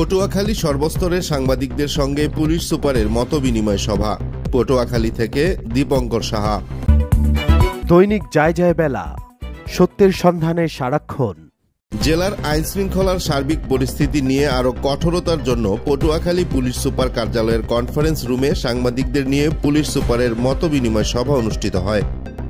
পটুয়াখালী সর্বস্তরের সাংবাদিকদের সঙ্গে পুলিশ সুপারের মতবিনিময় সভা। পটুয়াখালী থেকে দীপঙ্কর সাহা। দৈনিক যায় যায় বেলা, সত্যের সন্ধানে সারাক্ষণ। জেলার আইনশৃঙ্খলার সার্বিক পরিস্থিতি নিয়ে আরও কঠোরতার জন্য পটুয়াখালী পুলিশ সুপার কার্যালয়ের কনফারেন্স রুমে সাংবাদিকদের নিয়ে পুলিশ সুপারের মতবিনিময় সভা অনুষ্ঠিত হয়।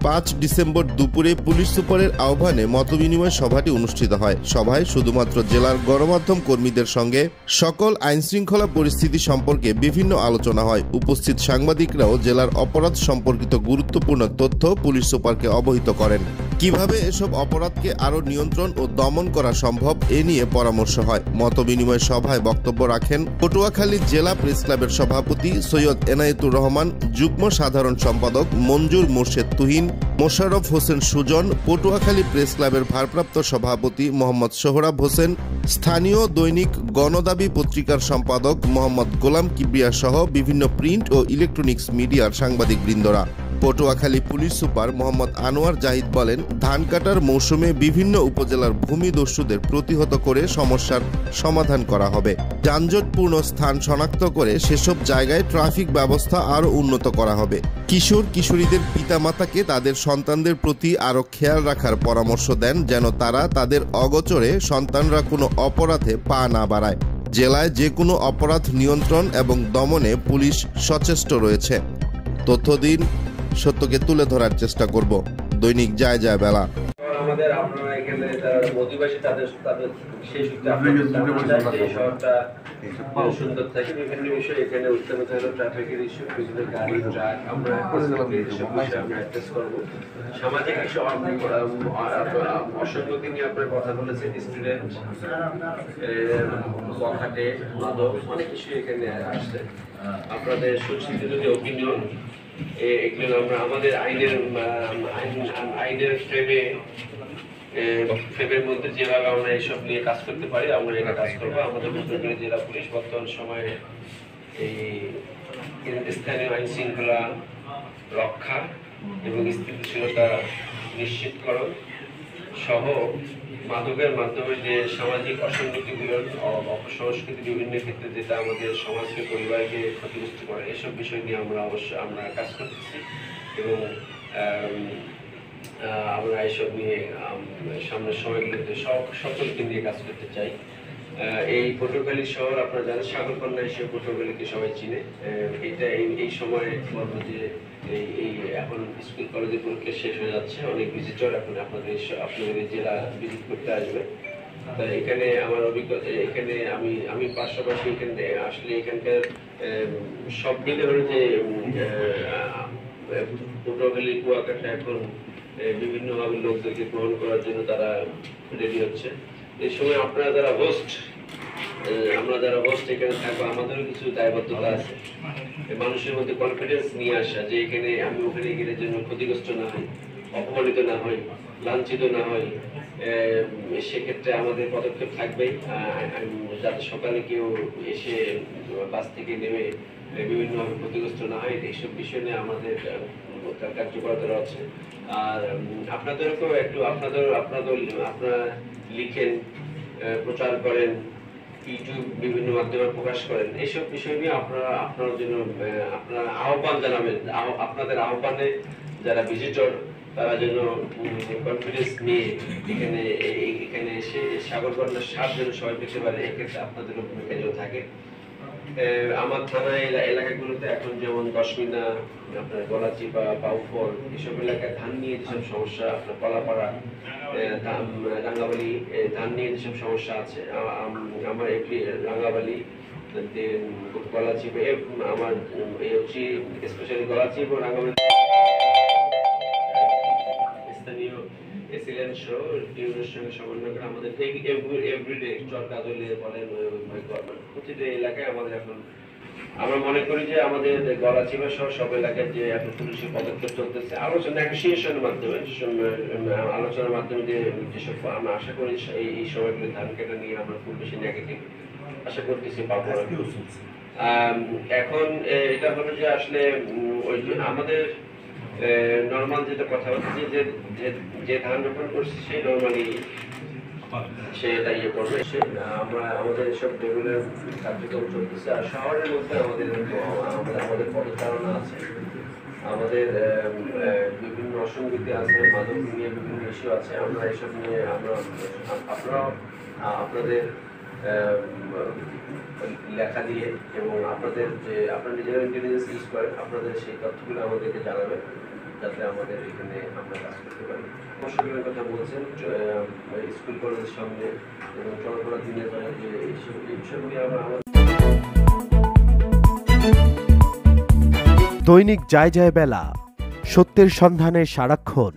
5 ডিসেম্বর দুপুরে পুলিশ সুপারের আহ্বানে মতবিনিময় সভাটি অনুষ্ঠিত হয়। সভায় শুধুমাত্র জেলার গণমাধ্যম কর্মীদের সঙ্গে সকল আইনশৃঙ্খলা পরিস্থিতি সম্পর্কে বিভিন্ন আলোচনা হয়। উপস্থিত সাংবাদিকরাও জেলার অপরাধ সম্পর্কিত গুরুত্বপূর্ণ তথ্য পুলিশ সুপারকে অবহিত করেন। কিভাবে এসব অপরাধকে আরও নিয়ন্ত্রণ ও দমন করা সম্ভব এ নিয়ে পরামর্শ হয়। মতবিনিময় সভায় বক্তব্য রাখেন পটুয়াখালী জেলা প্রেস ক্লাবের সভাপতি সৈয়দ এনায়েতুর রহমান, যুগ্ম সাধারণ সম্পাদক মঞ্জুর মোর্শেদ তুহিন, মোশাররফ হোসেন সুজন, পটুয়াখালী প্রেস ক্লাবের ভারপ্রাপ্ত সভাপতি মোহাম্মদ সোহরাব হোসেন, স্থানীয় দৈনিক গণদাবী পত্রিকার সম্পাদক মোহাম্মদ গোলাম কিবরিয়া সহ বিভিন্ন প্রিন্ট ও ইলেকট্রনিক্স মিডিয়ার সাংবাদিকবৃন্দরা। পটুয়াখালী পুলিশ সুপার মোহাম্মদ আনোয়ার জাহিদ বলেন, ধান কাটার মৌসুমে বিভিন্ন উপজেলার ভূমিদস্যুদের প্রতিহত করে সমস্যার সমাধান করা হবে। যানজটপূর্ণ স্থান শনাক্ত করে সেসব জায়গায় ট্রাফিক ব্যবস্থা আরও উন্নত করা হবে। কিশোর কিশোরীদের পিতামাতাকে তাদের সন্তানদের প্রতি আরও খেয়াল রাখার পরামর্শ দেন, যেন তারা তাদের অগোচরে সন্তানরা কোনো অপরাধে পা না বাড়ায়। জেলায় যে কোনো অপরাধ নিয়ন্ত্রণ এবং দমনে পুলিশ সচেষ্ট রয়েছে। তথ্য দিন, সত্যকে তুলে ধরার চেষ্টা করব। দৈনিক যায় যায় বেলা। আমাদের আপনারা এখানে যারা অধিবাসী তাদের সেই সূত্রে আপনাদের এই শহরটা সুন্দর থাকে। বিভিন্ন বিষয় এখানে উত্থাপিত হলো ট্রাফিকের ইস্যু, বিভিন্ন গাড়ি ট্রাক আমরা অ্যাড্রেস করবো। সামাজিক ইস্যু অসঙ্গতি নিয়ে আপনার কথা বলেছেন, স্টুডেন্ট বখাটে মাদক অনেক কিছু এখানে আসছে। আপনাদের সুচিন্তিত যে ওপিনিয়ন এগুলো আমরা আমাদের আইনের ফ্রেমের মধ্যে যেভাবে আমরা এইসব নিয়ে কাজ করতে পারি আমরা এটা কাজ করবো। আমাদের পটুয়াখালী জেলা পুলিশ বর্তমান সময়ে এই স্থানীয় আইন শৃঙ্খলা রক্ষা এবং স্থিতিশীলতা নিশ্চিতকরণ সহ মাদকের মাধ্যমে যে সামাজিক অসঙ্গতিগুলো অপসংস্কৃতি বিভিন্ন ক্ষেত্রে যেটা আমাদের সমাজকে পরিবারকে ক্ষতিগ্রস্ত করে এসব বিষয় নিয়ে আমরা কাজ করতেছি এবং আমরা এইসব নিয়ে সামনের সময়গুলোতে সকলকে নিয়ে কাজ করতে চাই। এই পটুয়াখালী শহর আপনারা জানেন সাগরকন্যা হিসেবে পটুয়াখালীকে সবাই চিনে। এটা এই সময়ে বলবো যে এই এখন স্কুল কলেজের পরীক্ষা শেষ হয়ে যাচ্ছে, অনেক ভিজিটর এখন আপনাদের জেলা ভিজিট করতে আসবে। তাই এখানে আমার অভিজ্ঞতা এখানে আমি পাশাপাশি এখানে আসলে এখানকার সব মিলে হলো যে পটুয়াখালী কুয়াকাটা এখন বিভিন্নভাবে লোকদেরকে গ্রহণ করার জন্য তারা রেডি হচ্ছে। এই সময় আপনারা যারা হোস্ট আমরা যারা হোস্ট এখানে থাকবো আমাদেরও কিছু দায়বদ্ধতা আছে। মানুষের মধ্যে কনফিডেন্স নিয়ে আসা যে এখানে আমি ওখানে গেলে জন্য ক্ষতিগ্রস্ত না হই, অপমানিত না হই, লাঞ্ছিত না হই। সেক্ষেত্রে আমাদের পদক্ষেপ থাকবেই যাতে সকালে কেউ এসে বাস থেকে নেমে বিভিন্নভাবে ক্ষতিগ্রস্ত না হয়। এইসব বিষয় নিয়ে আমাদের কার্যকরতা আছে। আর আপনাদেরকেও একটু আপনারা লিখেন, প্রচার করেন, ইউটিউব বিভিন্ন মাধ্যমে প্রকাশ করেন। এইসব বিষয় নিয়ে আপনার জন্য আপনারা আহ্বান জানাবেন। আপনাদের আহ্বানে যারা ভিজিটর তারা যেন কনফিডেন্স নিয়ে এখানে এসে সাগরকন্যার স্বাদ যেন সবাই পেতে পারে, এক্ষেত্রে আপনাদেরও ভূমিকা যেন থাকে। আমার থানায় এলাকাগুলোতে এখন যেমন দশমিনা, আপনার গলাচিপা, বাউফল এসব এলাকায় ধান নিয়ে যেসব সমস্যা, আপনার কলাপাড়া, রাঙ্গাবালি ধান নিয়ে যেসব সমস্যা আছে, আমার একটি রাঙ্গাবালি গলাচিপা আমার হচ্ছে স্পেশালি গলাচিপ ও রাঙ্গাবালি স্থানীয় এসিলেন্ট শো টিউনের সঙ্গে সমন্বয় করে আমাদের এভরিডে চরকাজলে বলেন প্রতিটা এলাকায় আমাদের এখন আমরা মনে করি যে আমাদের গলাচিপা সহ সব এলাকায় যে এখন পুলিশের পদক্ষেপ চলতেছে আলোচনা নেগোসিয়েশনের মাধ্যমে যে যেসব আমরা আশা করি এই সময়গুলো ধান কেটে নিয়ে আমরা খুব বেশি নেগেটিভ আশা করতেছি পাবো। এখন এটা হলো যে আসলে ওই আমাদের নর্মাল যেটা কথা হচ্ছে যে ধান রোপণ করছে সেই নর্মালি সে এটা ইয়ে করবে। আমরা আমাদের এসব রেগুলার কার্যক্রম চলতেছে। আর শহরের মধ্যে আমাদের পদচারণা আছে, আমাদের বিভিন্ন অসঙ্গতি আছে, মাদক নিয়ে বিভিন্ন ইস্যু আছে। আমরা এসব নিয়ে আপনারাও আপনাদের লেখা দিয়ে এবং আপনাদের যে আপনারা নিজেরা ইন্টেলিজেন্স ইউজ করেন, আপনাদের সেই তথ্যগুলো আমাদেরকে জানাবেন, যাতে আমাদের এখানে আমরা কাজ করতে পারি। সমস্যাগুলোর কথা বলছেন, স্কুল কলেজের সামনে এবং চলাফেরা দিনের বেলা যে এইসবগুলি আমরা দৈনিক যায় যায় বেলা, সত্যের সন্ধানে সারাক্ষণ।